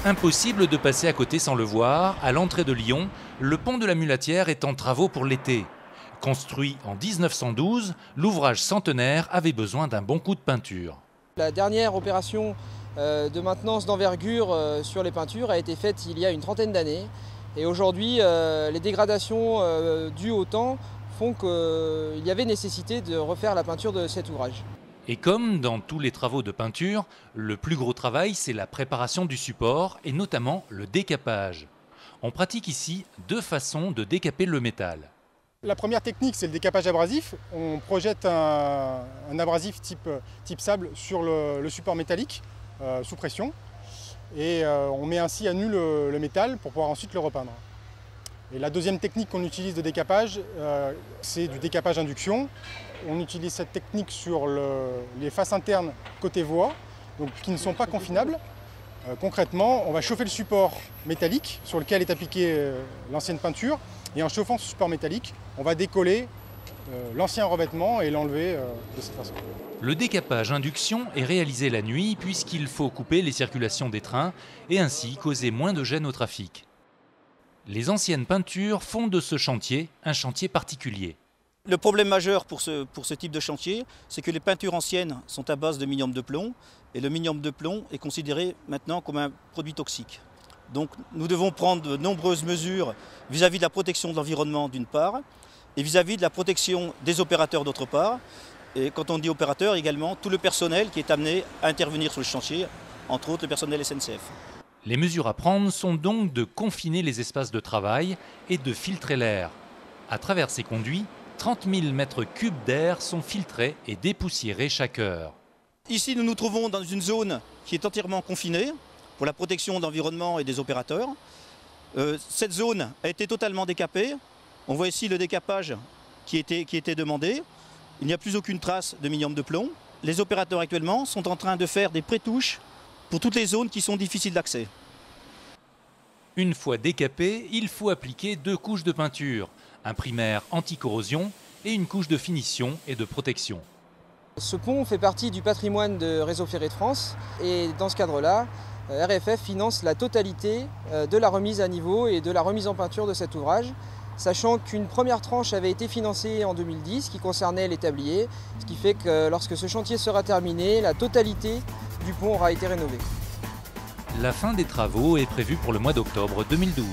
Impossible de passer à côté sans le voir, à l'entrée de Lyon, le pont de la Mulatière est en travaux pour l'été. Construit en 1912, l'ouvrage centenaire avait besoin d'un bon coup de peinture. La dernière opération de maintenance d'envergure sur les peintures a été faite il y a une trentaine d'années. Et aujourd'hui, les dégradations dues au temps font qu'il y avait nécessité de refaire la peinture de cet ouvrage. Et comme dans tous les travaux de peinture, le plus gros travail, c'est la préparation du support et notamment le décapage. On pratique ici deux façons de décaper le métal. La première technique, c'est le décapage abrasif. On projette un abrasif type sable sur le support métallique sous pression et on met ainsi à nu le métal pour pouvoir ensuite le repeindre. Et la deuxième technique qu'on utilise de décapage, c'est du décapage induction. On utilise cette technique sur les faces internes côté voie, donc qui ne sont pas confinables. Concrètement, on va chauffer le support métallique sur lequel est appliquée l'ancienne peinture, et en chauffant ce support métallique, on va décoller l'ancien revêtement et l'enlever de cette façon. Le décapage induction est réalisé la nuit puisqu'il faut couper les circulations des trains et ainsi causer moins de gêne au trafic. Les anciennes peintures font de ce chantier un chantier particulier. Le problème majeur pour ce type de chantier, c'est que les peintures anciennes sont à base de minium de plomb et le minium de plomb est considéré maintenant comme un produit toxique. Donc nous devons prendre de nombreuses mesures vis-à-vis de la protection de l'environnement d'une part et vis-à-vis de la protection des opérateurs d'autre part. Et quand on dit opérateur également, tout le personnel qui est amené à intervenir sur le chantier, entre autres le personnel SNCF. Les mesures à prendre sont donc de confiner les espaces de travail et de filtrer l'air. À travers ces conduits, 30 000 mètres cubes d'air sont filtrés et dépoussiérés chaque heure. Ici, nous nous trouvons dans une zone qui est entièrement confinée pour la protection de l'environnement et des opérateurs. Cette zone a été totalement décapée. On voit ici le décapage qui était demandé. Il n'y a plus aucune trace de minium de plomb. Les opérateurs actuellement sont en train de faire des prétouches pour toutes les zones qui sont difficiles d'accès. Une fois décapé, il faut appliquer deux couches de peinture, un primaire anti-corrosion et une couche de finition et de protection. Ce pont fait partie du patrimoine de Réseau Ferré de France et dans ce cadre-là, RFF finance la totalité de la remise à niveau et de la remise en peinture de cet ouvrage, sachant qu'une première tranche avait été financée en 2010 qui concernait les tabliers, ce qui fait que lorsque ce chantier sera terminé, la totalité du pont aura été rénovée. La fin des travaux est prévue pour le mois d'octobre 2012.